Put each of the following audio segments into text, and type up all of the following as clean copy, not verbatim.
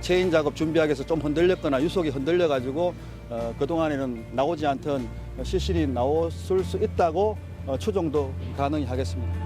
체인 작업 준비하기 위해서 좀 흔들렸거나 유속이 흔들려가지고 그동안에는 나오지 않던 시신이 나올 수 있다고 추정도 가능히 하겠습니다.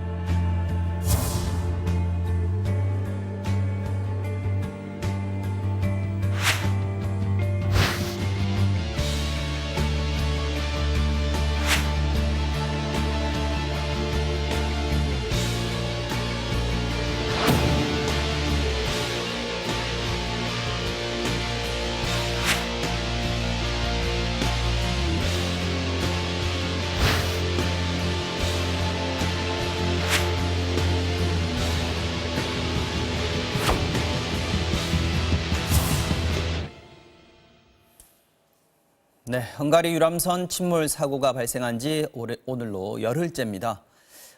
네, 헝가리 유람선 침몰 사고가 발생한 지 오늘로 열흘째입니다.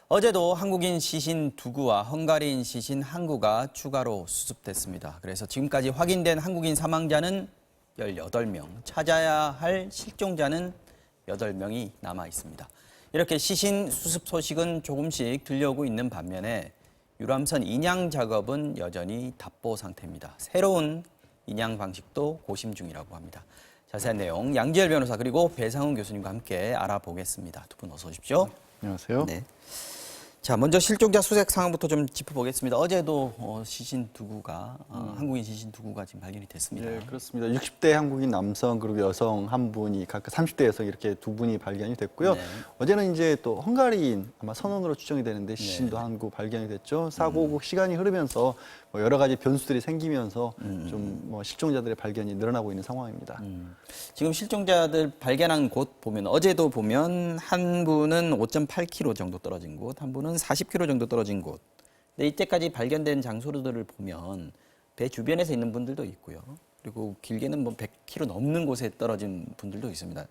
어제도 한국인 시신 2구와 헝가리인 시신 1구가 추가로 수습됐습니다. 그래서 지금까지 확인된 한국인 사망자는 18명, 찾아야 할 실종자는 8명이 남아 있습니다. 이렇게 시신 수습 소식은 조금씩 들려오고 있는 반면에 유람선 인양 작업은 여전히 답보 상태입니다. 새로운 인양 방식도 고심 중이라고 합니다. 자세한 내용 양지열 변호사 그리고 배상훈 교수님과 함께 알아보겠습니다. 두 분 어서 오십시오. 안녕하세요. 네. 자, 먼저 실종자 수색 상황부터 좀 짚어보겠습니다. 어제도 시신 2구가 한국인 시신 2구가 지금 발견이 됐습니다. 네, 그렇습니다. 60대 한국인 남성 그리고 여성 한 분이 각각 30대 여성 이렇게 2분이 발견이 됐고요. 네. 어제는 이제 또 헝가리인 아마 선원으로 추정이 되는데 시신도 한 구 발견이 됐죠. 사고 시간이 흐르면서 뭐 여러 가지 변수들이 생기면서 좀 뭐 실종자들의 발견이 늘어나고 있는 상황입니다. 지금 실종자들 발견한 곳 보면 어제도 보면 한 분은 5.8km 정도 떨어진 곳, 한 분은 40km 정도 떨어진 곳. 근데 이때까지 발견된 장소들을 보면 배 주변에서 있는 분들도 있고요. 그리고 길게는 뭐 100km 넘는 곳에 떨어진 분들도 있습니다.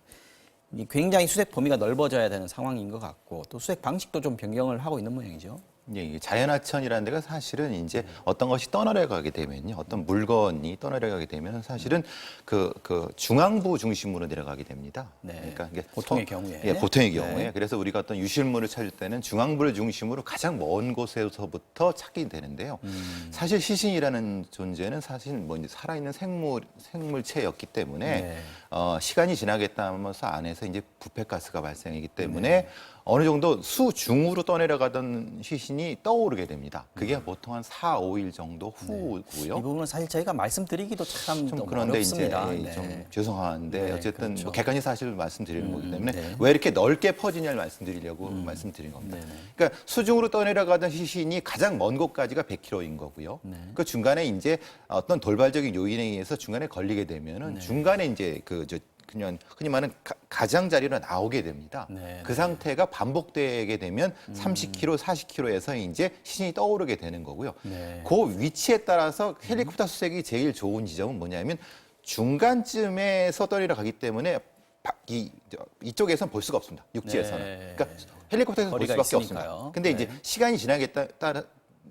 굉장히 수색 범위가 넓어져야 되는 상황인 것 같고 또 수색 방식도 좀 변경을 하고 있는 모양이죠. 예, 이게 자연하천이라는 데가 사실은 이제 어떤 것이 떠내려가게 되면요, 어떤 물건이 떠내려가게 되면 사실은 그 중앙부 중심으로 내려가게 됩니다. 네. 그러니까 이게 보통의 경우에. 예, 보통의 경우에. 네. 그래서 우리가 어떤 유실물을 찾을 때는 중앙부를 중심으로 가장 먼 곳에서부터 찾게 되는데요. 사실 시신이라는 존재는 사실 뭐 이제 살아있는 생물체였기 때문에 네. 시간이 지나게 따면서 안에서 이제 부패가스가 발생하기 때문에 어느 정도 수중으로 떠내려가던 시신이 떠오르게 됩니다. 그게 보통 한 4, 5일 정도 후고요. 이 부분은 사실 저희가 말씀드리기도 참 좀 너무 그런데 어렵습니다. 이제 네. 좀 죄송한데 네, 어쨌든 그렇죠. 뭐 객관식 사실을 말씀드리는 거기 때문에 네. 왜 이렇게 넓게 퍼지냐를 말씀드리려고 말씀드린 겁니다. 네네. 그러니까 수중으로 떠내려가던 시신이 가장 먼 곳까지가 100km인 거고요. 네. 그 중간에 이제 어떤 돌발적인 요인에 의해서 중간에 걸리게 되면은 네. 중간에 이제 그냥 흔히 말하는 가장자리로 나오게 됩니다. 네, 그 네. 상태가 반복되게 되면 30km, 40km에서 이제 시신이 떠오르게 되는 거고요. 네. 그 위치에 따라서 헬리콥터 수색이 제일 좋은 지점은 뭐냐면 중간쯤에서 떠내려가기 때문에 이쪽에서는 볼 수가 없습니다. 육지에서는. 네. 그러니까 헬리콥터에서 볼 거리가 수밖에 있으니까요. 없습니다. 근데 이제 네. 시간이 지나게 따라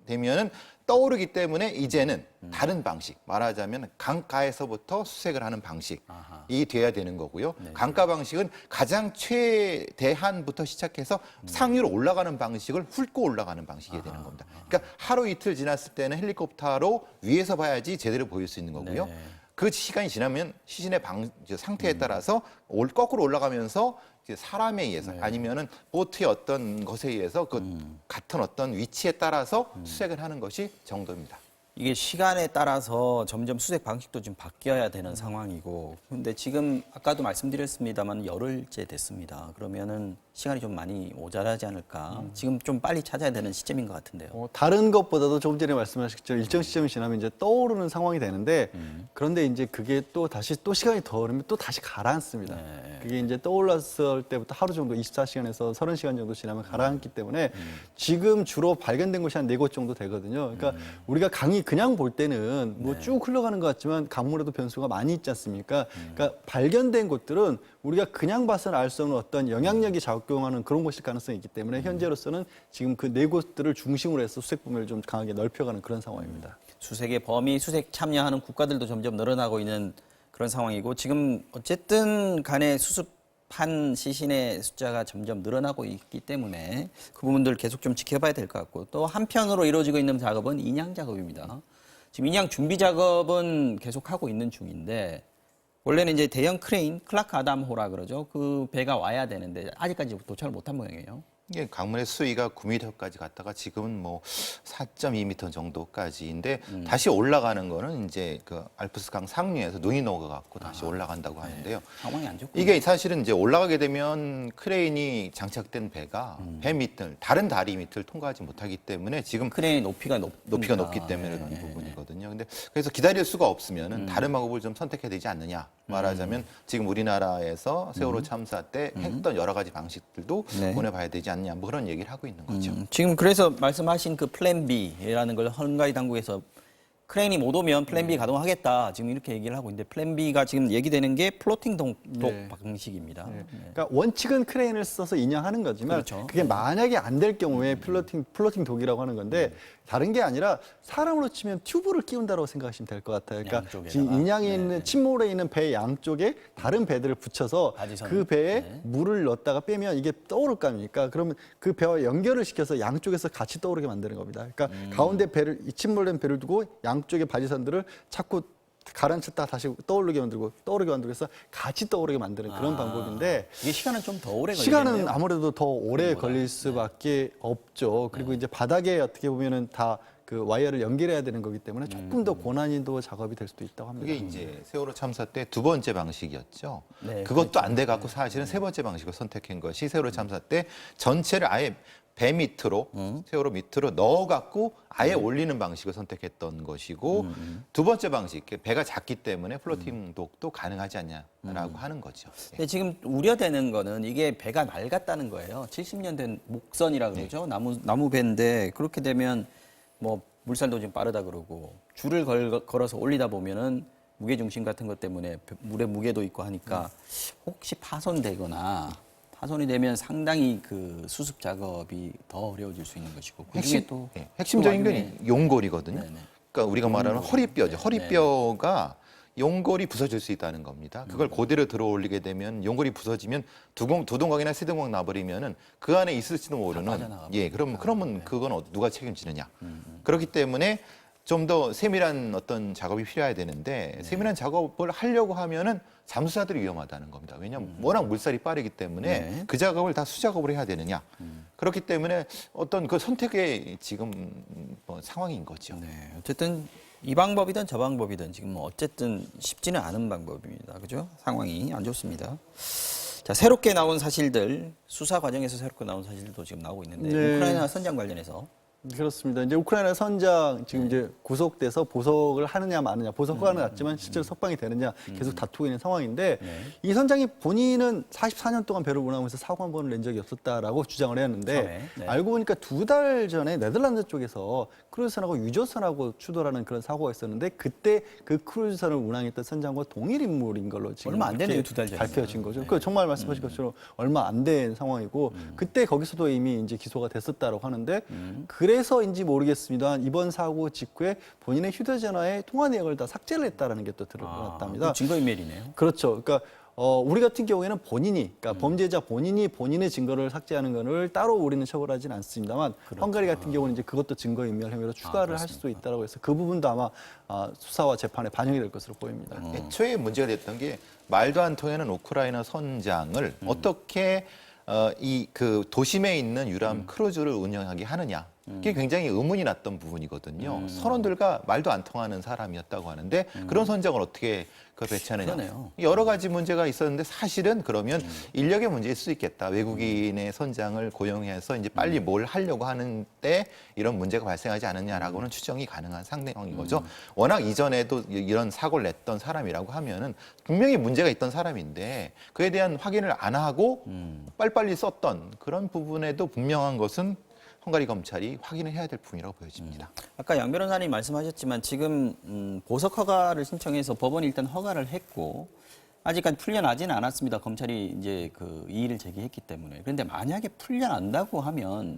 되면은 떠오르기 때문에 이제는 다른 방식, 말하자면 강가에서부터 수색을 하는 방식이 아하. 돼야 되는 거고요. 네. 강가 방식은 가장 최대한부터 시작해서 상위로 올라가는 방식을 훑고 올라가는 방식이 되는 겁니다. 그러니까 하루 이틀 지났을 때는 헬리콥터로 위에서 봐야지 제대로 보일 수 있는 거고요. 네. 그 시간이 지나면 시신의 상태에 따라서 거꾸로 올라가면서 이제 사람에 의해서 아니면은 보트의 어떤 것에 의해서 같은 어떤 위치에 따라서 수색을 하는 것이 정도입니다. 이게 시간에 따라서 점점 수색 방식도 좀 바뀌어야 되는 상황이고 근데 지금 아까도 말씀드렸습니다만 열흘째 됐습니다. 그러면은 시간이 좀 많이 모자라지 않을까. 지금 좀 빨리 찾아야 되는 시점인 것 같은데요. 다른 것보다도 조금 전에 말씀하셨죠. 일정 시점이 지나면 이제 떠오르는 상황이 되는데 그런데 이제 그게 또 다시 또 시간이 더 흐르면 또 다시 가라앉습니다. 네. 그게 이제 떠올랐을 때부터 하루 정도 24시간에서 30시간 정도 지나면 가라앉기 때문에 지금 주로 발견된 곳이 한 4곳 정도 되거든요. 그러니까 우리가 강이 그냥 볼 때는 뭐 쭉 흘러가는 것 같지만 강물에도 변수가 많이 있지 않습니까? 그러니까 발견된 곳들은 우리가 그냥 봐서는 알 수 없는 어떤 영향력이 작용하는 그런 곳일 가능성이 있기 때문에 현재로서는 지금 그 4곳들을 중심으로 해서 수색 범위를 좀 강하게 넓혀가는 그런 상황입니다. 수색의 범위, 수색 참여하는 국가들도 점점 늘어나고 있는 그런 상황이고 지금 어쨌든 간에 수습한 시신의 숫자가 점점 늘어나고 있기 때문에 그 부분들 계속 좀 지켜봐야 될 것 같고 또 한편으로 이루어지고 있는 작업은 인양 작업입니다. 지금 인양 준비 작업은 계속하고 있는 중인데 원래는 이제 대형 크레인 클라크 아담호라 그러죠. 그 배가 와야 되는데 아직까지 도착을 못한 모양이에요. 이게 강물의 수위가 9m까지 갔다가 지금은 뭐 4.2m 정도까지인데 다시 올라가는 거는 이제 그 알프스강 상류에서 눈이 녹아갖고 다시 올라간다고 하는데요. 상황이 안 좋고. 이게 사실은 이제 올라가게 되면 크레인이 장착된 배가 배 밑을 다른 다리 밑을 통과하지 못하기 때문에 지금 크레인 높이가 높이가 높기 때문에 그런 부분이거든요. 근데 그래서 기다릴 수가 없으면은 다른 방법을 좀 선택해야 되지 않느냐. 말하자면 지금 우리나라에서 세월호 참사 때 했던 여러 가지 방식들도 네. 보내봐야 되지 않냐. 뭐 그런 얘기를 하고 있는 거죠. 지금 그래서 말씀하신 그 플랜 B라는 걸 헝가리 당국에서 크레인이 못 오면 플랜 B 가동하겠다. 지금 이렇게 얘기를 하고 있는데 플랜 B가 지금 얘기되는 게 플로팅 동독 네. 방식입니다. 네. 그러니까 원칙은 크레인을 써서 인양하는 거지만 그렇죠. 그게 만약에 안 될 경우에 플로팅 독이라고 하는 건데 다른 게 아니라 사람으로 치면 튜브를 끼운다고 생각하시면 될 것 같아요. 그러니까 양쪽에다가. 지금 인양에 있는 침몰에 있는 배 양쪽에 다른 배들을 붙여서 바지선. 그 배에 물을 넣었다가 빼면 이게 떠오를 거 아닙니까? 그러면 그 배와 연결을 시켜서 양쪽에서 같이 떠오르게 만드는 겁니다. 그러니까 가운데 배를 이 침몰된 배를 두고 양쪽에 바지선들을 자꾸 가라앉혔다 다시 떠오르게 만들고 떠오르게 만들고 해서 같이 떠오르게 만드는 그런 방법인데 이게 시간은 좀 더 오래 걸리겠네요. 시간은 아무래도 더 오래 걸릴 수밖에 없죠. 그리고 이제 바닥에 어떻게 보면은 다 그 와이어를 연결해야 되는 거기 때문에 조금 더 고난이도 작업이 될 수도 있다고 합니다. 그게 이제 세월호 참사 때 두 번째 방식이었죠. 네, 그것도 안 돼 갖고 사실은 세 번째 방식을 선택한 것이 세월호 참사 때 전체를 아예 배 밑으로 세월호 밑으로 넣어 갖고 아예 올리는 방식을 선택했던 것이고 두 번째 방식 배가 작기 때문에 플로팅 독도 가능하지 않냐라고 하는 거죠. 근데 지금 우려되는 거는 이게 배가 낡았다는 거예요. 70년 된 목선이라 그러죠. 나무 배인데 그렇게 되면 뭐 물살도 좀 빠르다 그러고 줄을 걸어서 올리다 보면은 무게 중심 같은 것 때문에 물의 무게도 있고 하니까 혹시 파손되거나 파손이 되면 상당히 그 수습 작업이 더 어려워질 수 있는 것이고 그중에 또 핵심적인 또 건 용골이거든요. 네네. 그러니까 우리가 말하는 허리뼈죠. 허리뼈가 용골이 부서질 수 있다는 겁니다. 그걸 그대로 들어 올리게 되면 용골이 부서지면 두 동강이나 세 동강 나버리면은 그 안에 있을지도 모르는 빠져나가버리니까. 그러면 그건 누가 책임지느냐. 그렇기 때문에 좀 더 세밀한 어떤 작업이 필요해야 되는데 세밀한 작업을 하려고 하면은 잠수사들이 위험하다는 겁니다. 왜냐하면 워낙 물살이 빠르기 때문에 그 작업을 다 수작업을 해야 되느냐. 그렇기 때문에 어떤 그 선택의 지금 뭐 상황인 거죠. 네, 어쨌든 이 방법이든 저 방법이든 지금 뭐 어쨌든 쉽지는 않은 방법입니다. 그죠? 상황이 안 좋습니다. 자, 새롭게 나온 사실들, 수사 과정에서 새롭게 나온 사실들도 지금 나오고 있는데 네. 우크라이나 선장 관련해서 그렇습니다. 이제 우크라이나 선장 지금 이제 구속돼서 보석을 하느냐 마느냐, 보석과는 났지만 실제로 석방이 되느냐 계속 다투고 있는 상황인데 이 선장이 본인은 44년 동안 배를 운항하면서 사고 한 번을 낸 적이 없었다라고 주장을 했는데 처음에, 네. 알고 보니까 2달 전에 네덜란드 쪽에서 크루즈선하고 유조선하고 추돌하는 그런 사고가 있었는데 그때 그 크루즈선을 운항했던 선장과 동일 인물인 걸로 지금 얼마 안 되네요, 이렇게 2달 전이면. 밝혀진 거죠. 그 정말 말씀하신 것처럼 얼마 안 된 상황이고 그때 거기서도 이미 이제 기소가 됐었다라고 하는데 그래서인지 모르겠습니다만 이번 사고 직후에 본인의 휴대전화에 통화 내역을 다 삭제를 했다라는 게 또 드러났답니다. 증거인멸이네요. 그렇죠. 그러니까 우리 같은 경우에는 본인이, 그러니까 범죄자 본인이 본인의 증거를 삭제하는 것을 따로 우리는 처벌하지는 않습니다만 헝가리 같은 경우는 이제 그것도 증거인멸 혐의로 추가를 할 수도 있다라고 해서 그 부분도 아마 수사와 재판에 반영이 될 것으로 보입니다. 애초에 문제가 됐던 게 말도 안 통하는 우크라이나 선장을 어떻게 이 그 도심에 있는 유람 크루즈를 운영하게 하느냐. 그게 굉장히 의문이 났던 부분이거든요. 선원들과 말도 안 통하는 사람이었다고 하는데 그런 선장을 어떻게 배치하느냐. 그러네요. 여러 가지 문제가 있었는데 사실은 그러면 인력의 문제일 수 있겠다. 외국인의 선장을 고용해서 이제 빨리 뭘 하려고 하는데 이런 문제가 발생하지 않느냐라고는 추정이 가능한 상황인 거죠. 워낙 이전에도 이런 사고를 냈던 사람이라고 하면은 분명히 문제가 있던 사람인데 그에 대한 확인을 안 하고 빨리빨리 썼던 그런 부분에도 분명한 것은 헝가리 검찰이 확인을 해야 될 부분이라고 보여집니다. 아까 양 변호사님 말씀하셨지만 지금 보석 허가를 신청해서 법원이 일단 허가를 했고 아직까지 풀려나지는 않았습니다. 검찰이 이제 그 이의를 제기했기 때문에. 그런데 만약에 풀려난다고 하면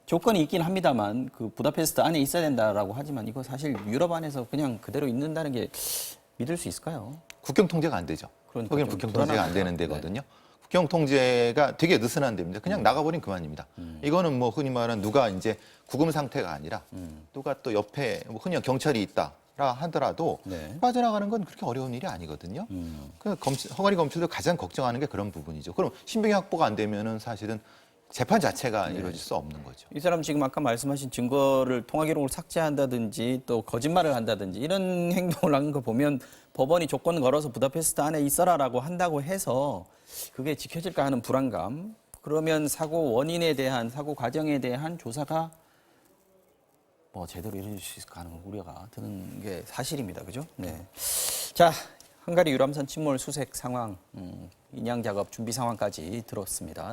조건이 있긴 합니다만 그 부다페스트 안에 있어야 된다라고 하지만 이거 사실 유럽 안에서 그냥 그대로 있는다는 게 믿을 수 있을까요? 국경 통제가 안 되죠. 그러니까 거기는 좀 국경 통제가 안 되는 데거든요. 국경 통제가 되게 느슨한 데입니다. 그냥 나가버린 그만입니다. 이거는 뭐 흔히 말하는 누가 이제 구금 상태가 아니라 누가 또 옆에 뭐 흔히 경찰이 있다. 하더라도 네. 빠져나가는 건 그렇게 어려운 일이 아니거든요. 그래서 허가리 검찰도 가장 걱정하는 게 그런 부분이죠. 그럼 신병이 확보가 안 되면은 사실은 재판 자체가 이루어질 수 없는 거죠. 이 사람 지금 아까 말씀하신 증거를 통화 기록을 삭제한다든지 또 거짓말을 한다든지 이런 행동을 하는 거 보면 법원이 조건 걸어서 부다페스트 안에 있어라라고 한다고 해서 그게 지켜질까 하는 불안감. 그러면 사고 원인에 대한 사고 과정에 대한 조사가 뭐 제대로 이루어질 수 있을까 하는 우려가 드는 게 사실입니다. 그죠? 네. 자, 헝가리 유람선 침몰 수색 상황, 인양 작업 준비 상황까지 들었습니다.